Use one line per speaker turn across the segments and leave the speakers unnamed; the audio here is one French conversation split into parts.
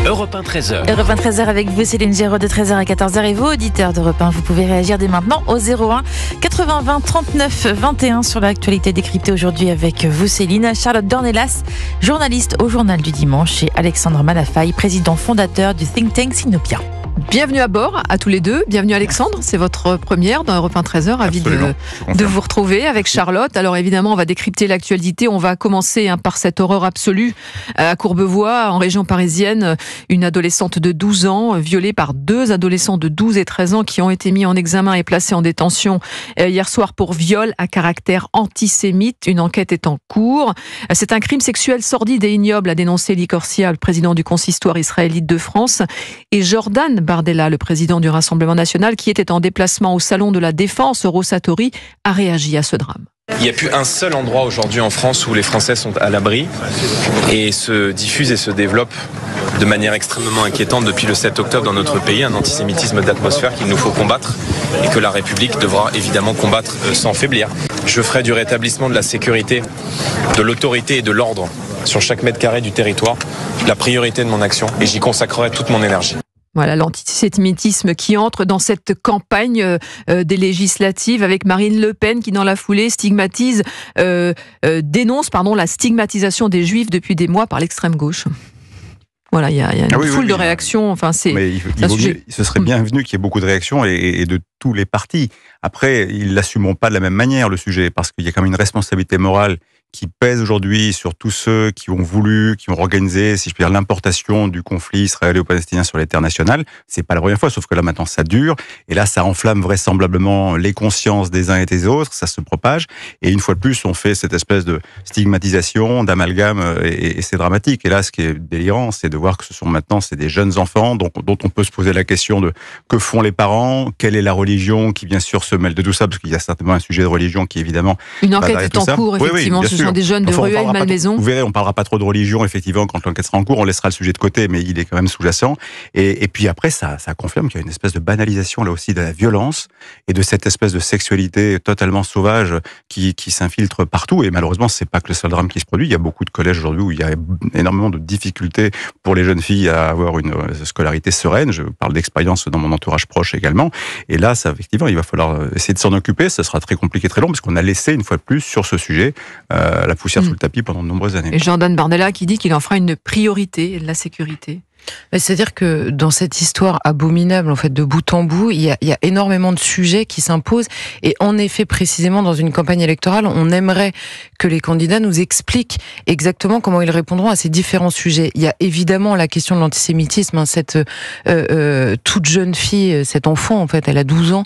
Europe 1 13h.
Europe 1 13h avec vous, Céline Géraud, de 13h à 14h. Et vous, auditeurs d'Europe 1, vous pouvez réagir dès maintenant au 01 80 20 39 21 sur l'actualité décryptée aujourd'hui avec vous, Céline. Charlotte Dornelas, journaliste au Journal du Dimanche, et Alexandre Malafaille, président fondateur du think tank Sinopia.
Bienvenue à bord, à tous les deux. Bienvenue Alexandre, c'est votre première dans Europe 1 13h. Ravi de vous retrouver avec Charlotte. Alors évidemment, on va décrypter l'actualité. On va commencer par cette horreur absolue à Courbevoie, en région parisienne. Une adolescente de 12 ans, violée par deux adolescents de 12 et 13 ans qui ont été mis en examen et placés en détention hier soir pour viol à caractère antisémite. Une enquête est en cours. C'est un crime sexuel sordide et ignoble, a dénoncé Lee Corsia, le président du consistoire israélite de France, et Jordan Bardella, le président du Rassemblement national, qui était en déplacement au Salon de la Défense, Rosatori, a réagi à ce drame.
Il n'y a plus un seul endroit aujourd'hui en France où les Français sont à l'abri et se diffuse et se développe de manière extrêmement inquiétante depuis le 7 octobre dans notre pays, un antisémitisme d'atmosphère qu'il nous faut combattre et que la République devra évidemment combattre sans faiblir. Je ferai du rétablissement de la sécurité, de l'autorité et de l'ordre sur chaque mètre carré du territoire la priorité de mon action et j'y consacrerai toute mon énergie.
Voilà l'antisémitisme qui entre dans cette campagne des législatives, avec Marine Le Pen qui, dans la foulée, dénonce la stigmatisation des Juifs depuis des mois par l'extrême gauche. Voilà, il y a une foule de réactions. Enfin,
ce serait bienvenu qu'il y ait beaucoup de réactions et de tous les partis. Après, ils l'assumeront pas de la même manière, le sujet, parce qu'il y a quand même une responsabilité morale qui pèse aujourd'hui sur tous ceux qui ont voulu, qui ont organisé, si je puis dire, l'importation du conflit israélo-palestinien sur les terres nationales. C'est pas la première fois, sauf que là maintenant ça dure, et là ça enflamme vraisemblablement les consciences des uns et des autres, ça se propage, et une fois de plus on fait cette espèce de stigmatisation, d'amalgame, et c'est dramatique. Et là ce qui est délirant, c'est de voir que c'est des jeunes enfants dont on peut se poser la question de que font les parents, quelle est la religion qui bien sûr se mêle de tout ça, parce qu'il y a certainement un sujet de religion qui évidemment...
Une enquête est en cours, effectivement. Ce sont des jeunes de Rueil, Malmaison.
Vous verrez, on parlera pas trop de religion, effectivement, quand l'enquête sera en cours, on laissera le sujet de côté, mais il est quand même sous-jacent. Et puis après, ça confirme qu'il y a une espèce de banalisation, là aussi, de la violence et de cette espèce de sexualité totalement sauvage qui s'infiltre partout. Et malheureusement, c'est pas que le seul drame qui se produit. Il y a beaucoup de collèges aujourd'hui où il y a énormément de difficultés pour les jeunes filles à avoir une scolarité sereine. Je parle d'expérience dans mon entourage proche également. Et là, ça, effectivement, il va falloir essayer de s'en occuper. Ça sera très compliqué, très long, parce qu'on a laissé, une fois de plus, sur ce sujet, la poussière sous le tapis pendant de nombreuses années.
Et Jordan Bardella qui dit qu'il en fera une priorité, la sécurité.
C'est-à-dire que dans cette histoire abominable, en fait, de bout en bout, il y a énormément de sujets qui s'imposent. Et en effet, précisément, dans une campagne électorale, on aimerait que les candidats nous expliquent exactement comment ils répondront à ces différents sujets. Il y a évidemment la question de l'antisémitisme, cette toute jeune fille, cet enfant, en fait, elle a 12 ans,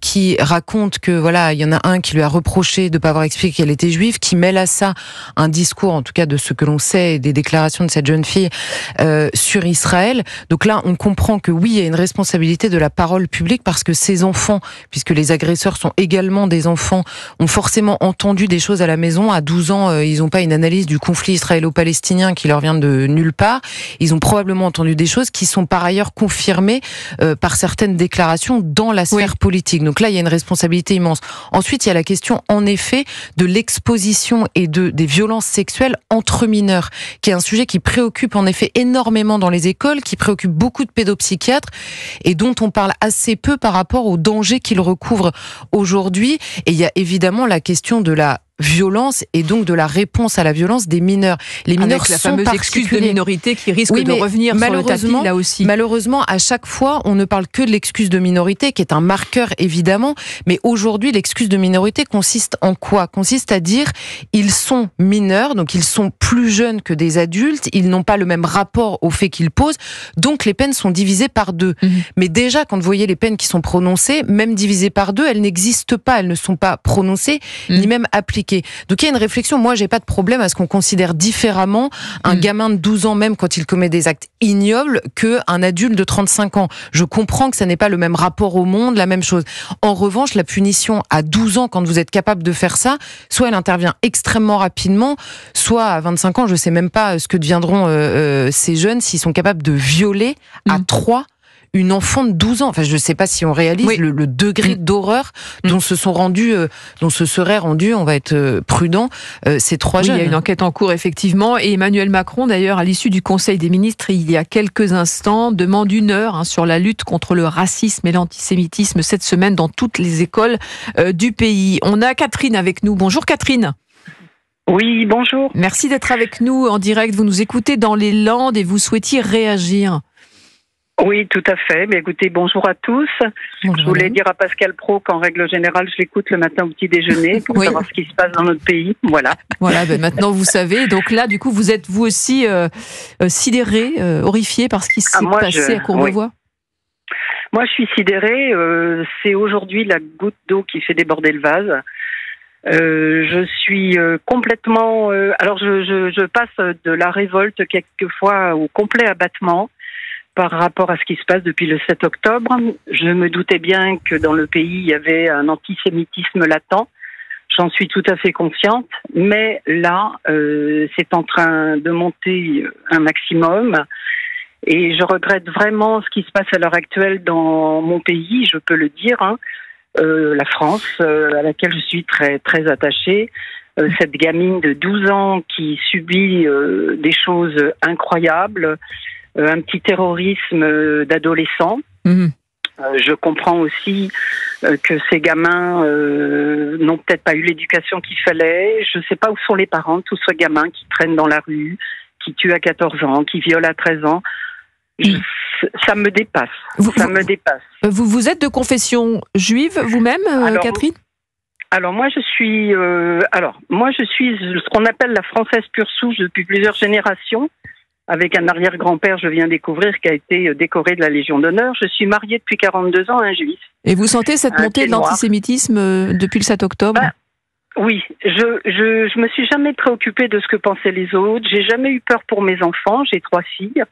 qui raconte que, voilà, il y en a un qui lui a reproché de ne pas avoir expliqué qu'elle était juive, qui mêle à ça un discours, en tout cas de ce que l'on sait, des déclarations de cette jeune fille, sur Israël. Donc là, on comprend que oui, il y a une responsabilité de la parole publique, parce que ces enfants, puisque les agresseurs sont également des enfants, ont forcément entendu des choses à la maison. À 12 ans, ils n'ont pas une analyse du conflit israélo-palestinien qui leur vient de nulle part. Ils ont probablement entendu des choses qui sont par ailleurs confirmées par certaines déclarations dans la sphère politique. Donc là, il y a une responsabilité immense. Ensuite, il y a la question, en effet, de l'exposition et des violences sexuelles entre mineurs, qui est un sujet qui préoccupe en effet énormément dans les écoles, qui préoccupe beaucoup de pédopsychiatres et dont on parle assez peu par rapport aux dangers qu'ils recouvrent aujourd'hui. Et il y a évidemment la question de la violence et donc de la réponse à la violence des mineurs. Les mineurs
avec la
sont
fameuse excuse de minorité qui risque de revenir sur le tapis là aussi.
Malheureusement, à chaque fois, on ne parle que de l'excuse de minorité, qui est un marqueur évidemment, mais aujourd'hui, l'excuse de minorité consiste en quoi ? Consiste à dire ils sont mineurs, donc ils sont plus jeunes que des adultes, ils n'ont pas le même rapport aux faits qu'ils posent, donc les peines sont divisées par deux. Mais déjà, quand vous voyez les peines qui sont prononcées, même divisées par deux, elles n'existent pas, elles ne sont pas prononcées, ni même appliquées. Donc il y a une réflexion, moi j'ai pas de problème à ce qu'on considère différemment un gamin de 12 ans, même quand il commet des actes ignobles, qu'un adulte de 35 ans. Je comprends que ça n'est pas le même rapport au monde, la même chose. En revanche, la punition à 12 ans, quand vous êtes capable de faire ça, soit elle intervient extrêmement rapidement, soit à 25 ans, je sais même pas ce que deviendront ces jeunes s'ils sont capables de violer à 3 une enfant de 12 ans. Enfin, je ne sais pas si on réalise le degré d'horreur dont se seraient rendus, on va être prudent, ces 3 jeunes.
Il y a une enquête en cours, effectivement. Et Emmanuel Macron, d'ailleurs, à l'issue du Conseil des ministres, il y a quelques instants, demande 1 heure sur la lutte contre le racisme et l'antisémitisme cette semaine dans toutes les écoles du pays. On a Catherine avec nous. Bonjour Catherine.
Oui, bonjour.
Merci d'être avec nous en direct. Vous nous écoutez dans les Landes et vous souhaitiez réagir.
Oui, tout à fait. Mais écoutez, bonjour à tous.
Bonjour.
Je voulais dire à Pascal Praud qu'en règle générale, je l'écoute le matin au petit déjeuner pour savoir ce qui se passe dans notre pays. Voilà.
Voilà, maintenant vous savez. Donc là, du coup, vous êtes vous aussi sidéré, horrifié par ce qui s'est passé à Courbevoie.
Moi, je suis sidérée. C'est aujourd'hui la goutte d'eau qui fait déborder le vase. Je suis complètement... alors, je passe de la révolte quelquefois au complet abattement par rapport à ce qui se passe depuis le 7 octobre. Je me doutais bien que dans le pays, il y avait un antisémitisme latent. J'en suis tout à fait consciente. Mais là, c'est en train de monter un maximum. Et je regrette vraiment ce qui se passe à l'heure actuelle dans mon pays, je peux le dire, la France, à laquelle je suis très, très attachée. Cette gamine de 12 ans qui subit des choses incroyables, un petit terrorisme d'adolescents. Je comprends aussi que ces gamins n'ont peut-être pas eu l'éducation qu'il fallait. Je ne sais pas où sont les parents de tous ces gamins qui traînent dans la rue, qui tuent à 14 ans, qui violent à 13 ans. Ça me dépasse. Me dépasse.
Vous êtes de confession juive vous-même, Catherine ?
Alors moi je suis ce qu'on appelle la française pure souche depuis plusieurs générations. Avec un arrière-grand-père, je viens découvrir, qui a été décoré de la Légion d'honneur. Je suis mariée depuis 42 ans à un juif.
Et vous sentez cette montée de l'antisémitisme depuis le 7 octobre ?
Oui, je me suis jamais préoccupée de ce que pensaient les autres. J'ai jamais eu peur pour mes enfants. J'ai 3 filles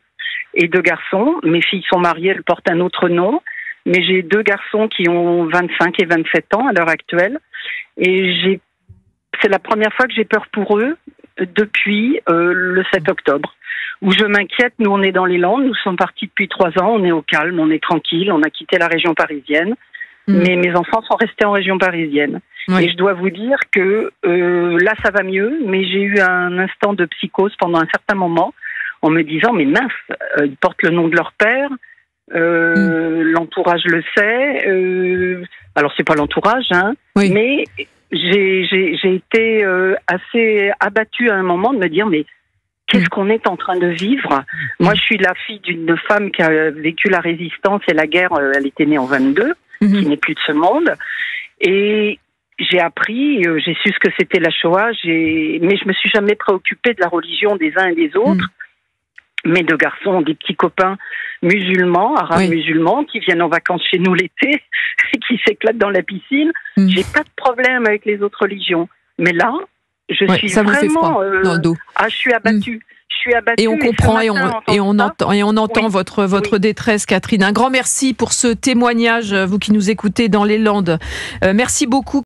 et 2 garçons. Mes filles sont mariées, elles portent un autre nom. Mais j'ai 2 garçons qui ont 25 et 27 ans à l'heure actuelle. Et c'est la première fois que j'ai peur pour eux depuis le 7 octobre. Où je m'inquiète, nous on est dans les Landes, nous sommes partis depuis 3 ans, on est au calme, on est tranquille, on a quitté la région parisienne. Mais mes enfants sont restés en région parisienne. Oui. Et je dois vous dire que là ça va mieux, mais j'ai eu un instant de psychose pendant un certain moment en me disant mais mince, ils portent le nom de leur père, l'entourage le sait, alors c'est pas l'entourage, mais j'ai été assez abattue à un moment de me dire mais qu'est-ce qu'on est en train de vivre ? Moi je suis la fille d'une femme qui a vécu la résistance et la guerre, elle était née en 22, qui n'est plus de ce monde, et j'ai appris, j'ai su ce que c'était la Shoah, mais je me suis jamais préoccupée de la religion des uns et des autres. Mes 2 garçons ont des petits copains musulmans, arabes musulmans, qui viennent en vacances chez nous l'été, et qui s'éclatent dans la piscine. J'ai pas de problème avec les autres religions. Mais là, je suis
ça
vraiment...
vous fait froid dans le dos.
je suis abattue.
Et on comprend et on entend votre détresse, Catherine. Un grand merci pour ce témoignage, vous qui nous écoutez dans les Landes. Merci beaucoup.